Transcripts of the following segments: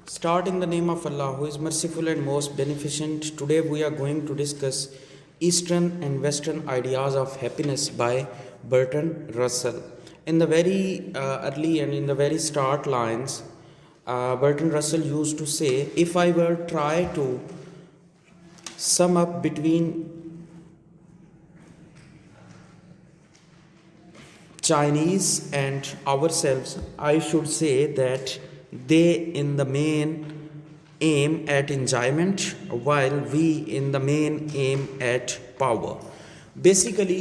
Start in the name of Allah, who is merciful and most beneficent. Today we are going to discuss Eastern and Western ideas of happiness by Bertrand Russell. In the very early and in the very start lines, Bertrand Russell used to say, if I were try to sum up between Chinese and ourselves, I should say that they in the main aim at enjoyment while we in the main aim at power. Basically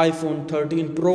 iPhone 13 Pro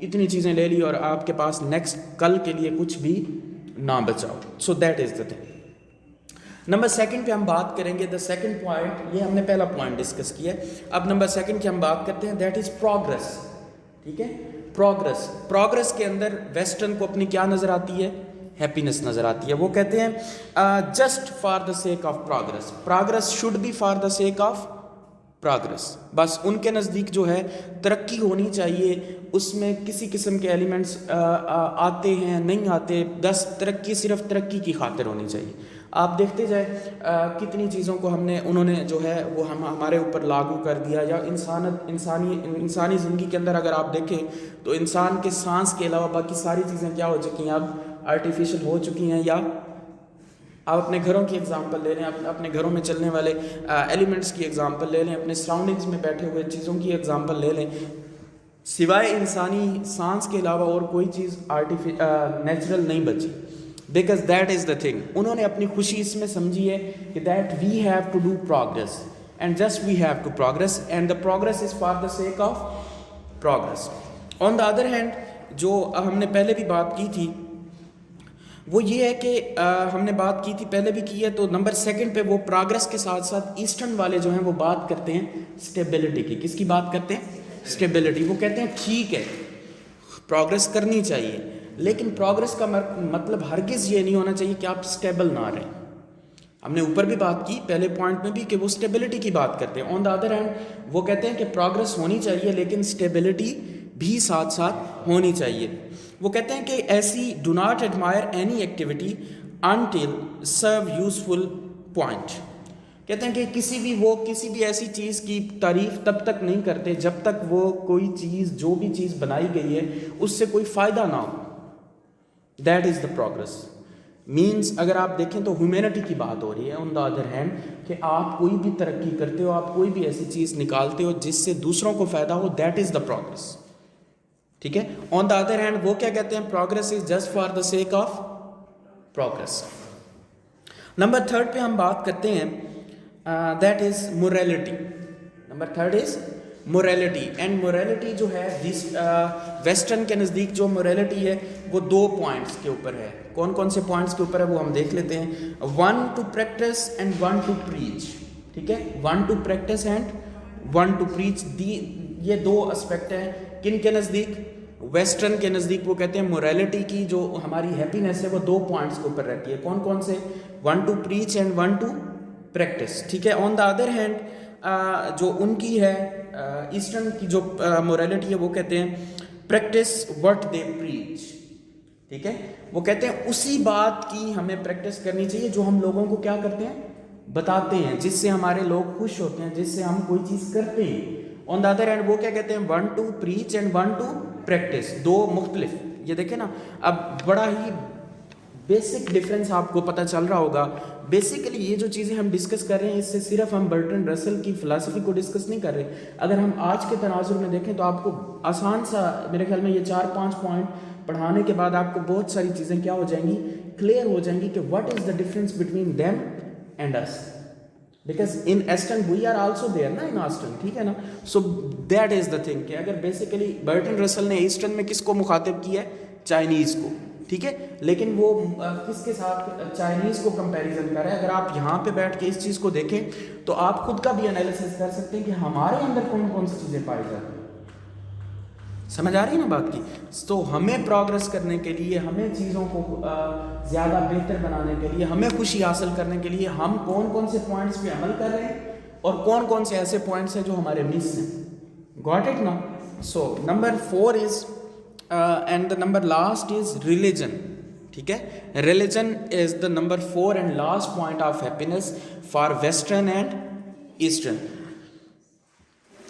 اتنی چیزیں لے لی اور آپ کے پاس next کل کے لیے کچھ بھی نہ بچاؤ. So that is the thing. Number second پہ ہم بات کریں گے. دا سیکنڈ پوائنٹ, یہ ہم نے پہلا پوائنٹ ڈسکس کیا ہے. اب نمبر سیکنڈ کی ہم بات کرتے ہیں, دیٹ از پروگرس. ٹھیک ہے, پروگرس. پروگرس کے اندر ویسٹرن کو اپنی کیا نظر آتی ہے؟ ہیپینس نظر آتی ہے. وہ کہتے ہیں just for the sake of progress. Progress should be for the sake of progress. بس ان کے نزدیک جو ہے ترقی ہونی چاہیے, اس میں کسی قسم کے ایلیمنٹس آتے ہیں نہیں آتے, ترقی صرف ترقی کی خاطر ہونی چاہیے. آپ دیکھتے جائیں کتنی چیزوں کو انہوں نے جو ہے وہ ہمارے اوپر لاگو کر دیا. یا انسانی زندگی کے اندر اگر آپ دیکھیں تو انسان کے سانس کے علاوہ باقی ساری چیزیں کیا ہو چکی ہیں, اب آرٹیفیشل ہو چکی ہیں. یا آپ اپنے گھروں کی ایگزامپل لے لیں, اپنے گھروں میں چلنے والے ایلیمنٹس کی ایگزامپل لے لیں, اپنے سراؤنڈنگز میں بیٹھے ہوئے چیزوں کی ایگزامپل لے لیں. سوائے انسانی سانس کے علاوہ اور کوئی چیز نیچرل نہیں بچی. Because that is the thing. انہوں نے اپنی خوشی اس میں سمجھی ہے کہ that we have to do progress and just we have to progress and the progress is for the sake of progress. On the other hand جو ہم نے پہلے بھی بات کی تھی وہ یہ ہے کہ ہم نے بات کی تھی پہلے بھی کی ہے. تو نمبر سیکنڈ پہ وہ پروگرس کے ساتھ ساتھ ایسٹرن والے جو ہیں وہ بات کرتے ہیں اسٹیبلٹی کی. کس کی بات کرتے ہیں؟ اسٹیبلٹی. وہ کہتے ہیں ٹھیک ہے پروگرس کرنی چاہیے, لیکن پروگرس کا مطلب ہرگز یہ نہیں ہونا چاہیے کہ آپ اسٹیبل نہ رہیں. ہم نے اوپر بھی بات کی پہلے پوائنٹ میں بھی کہ وہ اسٹیبلٹی کی بات کرتے ہیں. آن دا ادر ہینڈ وہ کہتے ہیں کہ پروگرس ہونی چاہیے لیکن اسٹیبلٹی بھی ساتھ ساتھ ہونی چاہیے. وہ کہتے ہیں کہ ایسی do not admirer any activity until serve useful point. کہتے ہیں کہ کسی بھی ایسی چیز کی تعریف تب تک نہیں کرتے جب تک وہ کوئی چیز, جو بھی چیز بنائی گئی ہے اس سے کوئی فائدہ نہ ہو. That is the progress. Means اگر آپ دیکھیں تو ہیومینٹی کی بات ہو رہی ہے. آن دا ادر ہینڈ کہ آپ کوئی بھی ترقی کرتے ہو, آپ کوئی بھی ایسی چیز نکالتے ہو جس سے دوسروں کو فائدہ ہو, دیٹ از دا پروگرس. ٹھیک ہے. آن دا ادر ہینڈ وہ کیا کہتے ہیں, progress is just for the sake of progress. Number third پہ ہم بات کرتے ہیں that is morality. Number third is morality. And morality جو ہے ویسٹرن کے نزدیک جو موریلٹی ہے وہ 2 پوائنٹس کے اوپر ہے. کون کون سے پوائنٹس کے اوپر ہے وہ ہم دیکھ لیتے ہیں. 1 to practice and 1 to preach. ٹھیک ہے, 1 to practice and 1 to preach. یہ 2 اسپیکٹ ہیں کن کے نزدیک؟ ویسٹرن کے نزدیک. وہ کہتے ہیں موریلٹی کی جو ہماری ہیپینس ہے وہ 2 پوائنٹس کے اوپر رہتی ہے. کون کون سے؟ 1 to preach and 1 to practice. ٹھیک ہے. آن دا ادر ہینڈ جو ان کی ہے ایسٹرن کی جو موریلٹی ہے وہ کہتے ہیں پریکٹس وٹ دے پریچ. ٹھیک ہے. وہ کہتے ہیں اسی بات کی ہمیں پریکٹس کرنی چاہیے جو ہم لوگوں کو کیا کرتے ہیں, بتاتے ہیں, جس سے ہمارے لوگ خوش ہوتے ہیں, جس سے ہم کوئی چیز کرتے ہیں. آن دا ادر ہینڈ وہ کیا کہتے ہیں 1 to preach and 1 to practice. 2 مختلف. یہ دیکھیں نا, اب بڑا ہی بیسک ڈفرینس آپ کو پتہ چل رہا ہوگا. بیسیکلی یہ جو چیزیں ہم ڈسکس کر رہے ہیں اس سے صرف ہم برٹرن رسل کی فلسفی کو ڈسکس نہیں کر رہے. اگر ہم آج کے تناظر میں دیکھیں تو آپ کو آسان سا, میرے خیال میں یہ 4-5 پوائنٹ پڑھانے کے بعد آپ کو بہت ساری چیزیں کیا ہو جائیں گی, کلیئر ہو جائیں گی کہ what is the difference between them and us. Because in eastern we are also there نا, ان ایسٹرن. ٹھیک ہے نا. So that is the thing کہ اگر بیسیکلی برٹرن رسل نے ایسٹرن میں کس کو مخاطب کیا ہے؟ چائنیز کو. ٹھیک ہے. لیکن وہ کس کے ساتھ چائنیز کو کمپیریزن کر رہے ہیں. اگر آپ یہاں پہ بیٹھ کے اس چیز کو دیکھیں تو آپ خود کا بھی انالیسس کر سکتے ہیں کہ ہمارے اندر کون کون سی چیزیں پائی جاتی ہیں. سمجھ آ رہی ہے نا بات کی. تو ہمیں پروگرس کرنے کے لیے, ہمیں چیزوں کو زیادہ بہتر بنانے کے لیے, ہمیں خوشی حاصل کرنے کے لیے ہم کون کون سے پوائنٹس پہ عمل کر رہے ہیں اور کون کون سے ایسے پوائنٹس ہیں جو ہمارے مس ہیں. گاٹ اٹ نا. So number 4 is and the number last is religion. ٹھیک ہے. Religion is the number 4 and last point of happiness for western and eastern.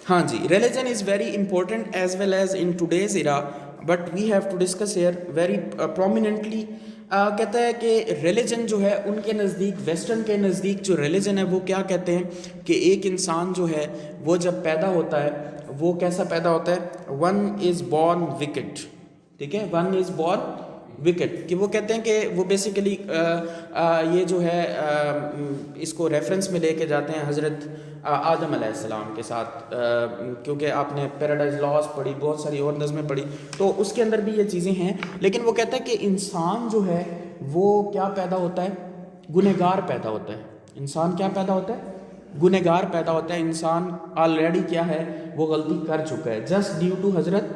ہاں جی, religion is very important as well as in today's era, but we have to discuss here very prominently. کہتا ہے کہ religion جو ہے ان کے نزدیک, western کے نزدیک جو ریلیجن ہے وہ کیا کہتے ہیں کہ ایک انسان جو ہے وہ جب پیدا ہوتا ہے وہ کیسا پیدا ہوتا ہے؟ 1 is born wicked. ٹھیک ہے. 1 is born وکٹ, کہ وہ کہتے ہیں کہ وہ بیسیکلی یہ جو ہے اس کو ریفرنس میں لے کے جاتے ہیں حضرت آدم علیہ السلام کے ساتھ, کیونکہ آپ نے پیراڈائز لاس پڑھی, بہت ساری اور نظمیں پڑھی, تو اس کے اندر بھی یہ چیزیں ہیں. لیکن وہ کہتا ہے کہ انسان جو ہے وہ کیا پیدا ہوتا ہے, گنہگار پیدا ہوتا ہے. انسان کیا پیدا ہوتا ہے, گنہگار پیدا ہوتا ہے. انسان آلریڈی کیا ہے, وہ غلطی کر چکا ہے, جسٹ ڈیو ٹو حضرت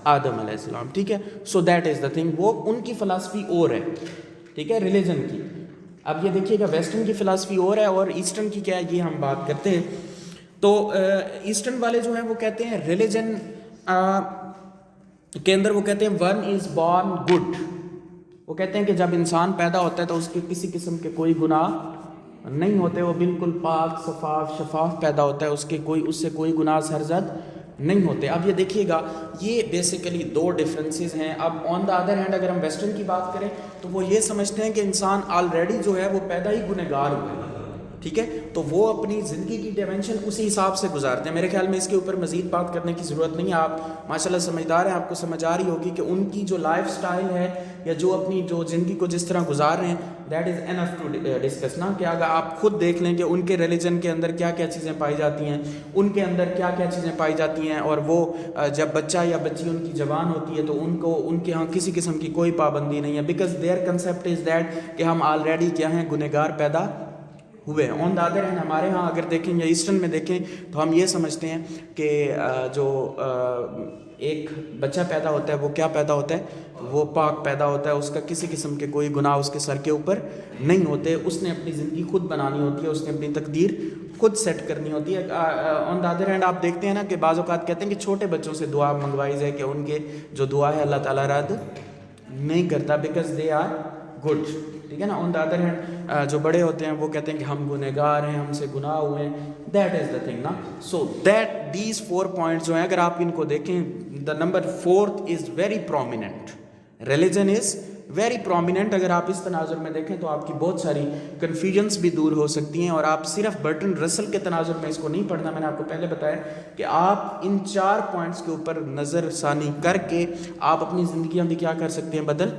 آدم علیہ السلام, ٹھیک ہے. So that is the thing, وہ ان کی فلاسفی اور ہے, ٹھیک ہے, ریلیجن کی. اب یہ دیکھیے گا ویسٹرن کی فلاسفی اور ہے اور ایسٹرن کی کیا ہے, یہ ہم بات کرتے ہیں. تو ایسٹرن والے جو ہیں وہ کہتے ہیں ریلیجن کے اندر وہ کہتے ہیں ون از بورن گڈ. وہ کہتے ہیں کہ جب انسان پیدا ہوتا ہے تو اس کے کسی قسم کے کوئی گناہ نہیں ہوتے, وہ بالکل پاک صفاف شفاف پیدا ہوتا ہے, اس سے کوئی گناہ سرزد نہیں ہوتے. اب یہ دیکھیے گا, یہ بیسیکلی دو ڈفرینسز ہیں. اب آن دا ادر ہینڈ اگر ہم ویسٹرن کی بات کریں تو وہ یہ سمجھتے ہیں کہ انسان آلریڈی جو ہے وہ پیدا ہی گنہگار ہوا ہے, ٹھیک ہے. تو وہ اپنی زندگی کی ڈائمینشن اسی حساب سے گزارتے ہیں. میرے خیال میں اس کے اوپر مزید بات کرنے کی ضرورت نہیں ہے. آپ ماشاءاللہ سمجھدار ہیں, آپ کو سمجھ آ رہی ہوگی کہ ان کی جو لائف سٹائل ہے یا جو اپنی جو زندگی کو جس طرح گزار رہے ہیں, that is enough to discuss نا. کہ اگر آپ خود دیکھ لیں کہ ان کے ریلیجن کے اندر کیا کیا چیزیں پائی جاتی ہیں, ان کے اندر کیا کیا چیزیں پائی جاتی ہیں, اور وہ جب بچہ یا بچی ان کی جوان ہوتی ہے تو ان کے ہاں کسی قسم کی کوئی پابندی نہیں ہے, because their concept is that کہ ہم آلریڈی کیا ہیں, گنہگار پیدا ہوئے ہیں. آن دا ادر ہینڈ ہمارے ہاں اگر دیکھیں یا ایسٹرن میں دیکھیں تو ہم یہ سمجھتے ہیں کہ جو ایک بچہ پیدا ہوتا ہے وہ کیا پیدا ہوتا ہے, وہ پاک پیدا ہوتا ہے, اس کا کسی قسم کے کوئی گناہ اس کے سر کے اوپر نہیں ہوتے. اس نے اپنی زندگی خود بنانی ہوتی ہے, اس نے اپنی تقدیر خود سیٹ کرنی ہوتی ہے. آن دا ادر ہینڈ آپ دیکھتے ہیں نا کہ بعض اوقات کہتے ہیں کہ چھوٹے بچوں سے دعا منگوائی جائے کہ ان کے جو دعا ہے اللہ تعالیٰ رد نہیں کرتا, بیکاز دے آر گڈ, ٹھیک ہے نا. آن دا ادر ہینڈ جو بڑے ہوتے ہیں وہ کہتے ہیں کہ ہم گنہگار ہیں, ہم سے گناہ ہوئے ہیں. دیٹ از دا تھنگ نا. سو دیٹ دیز 4 پوائنٹس جو ہیں اگر آپ ان کو دیکھیں, دا number 4 is very prominent, religion is very prominent. اگر آپ اس تناظر میں دیکھیں تو آپ کی بہت ساری کنفیوژنس بھی دور ہو سکتی ہیں, اور آپ صرف برٹن رسل کے تناظر میں اس کو نہیں پڑھنا. میں نے آپ کو پہلے بتایا کہ آپ ان 4 پوائنٹس کے اوپر نظر ثانی کر کے آپ اپنی زندگیاں بھی کیا کر سکتے ہیں, بدل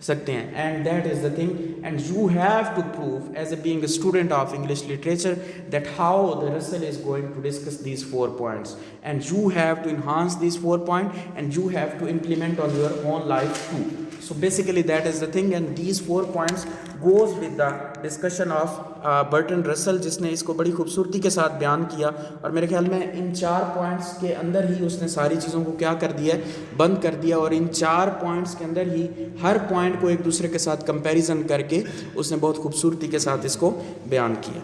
سکتے ہیں. And that is the thing, and you have to prove as a being a student of English literature that how the Russell is going to discuss these 4 points, and you have to enhance these 4 points, and you have to implement on your own life too. So basically that is the thing, and these 4 points goes with the discussion of Bertrand Russell, جس نے اس کو بڑی خوبصورتی کے ساتھ بیان کیا. اور میرے خیال میں ان 4 پوائنٹس کے اندر ہی اس نے ساری چیزوں کو کیا کر دیا ہے, بند کر دیا. اور ان 4 پوائنٹس کے اندر ہی ہر پوائنٹ کو ایک دوسرے کے ساتھ کمپیریزن کر کے اس نے بہت خوبصورتی کے ساتھ اس کو بیان کیا.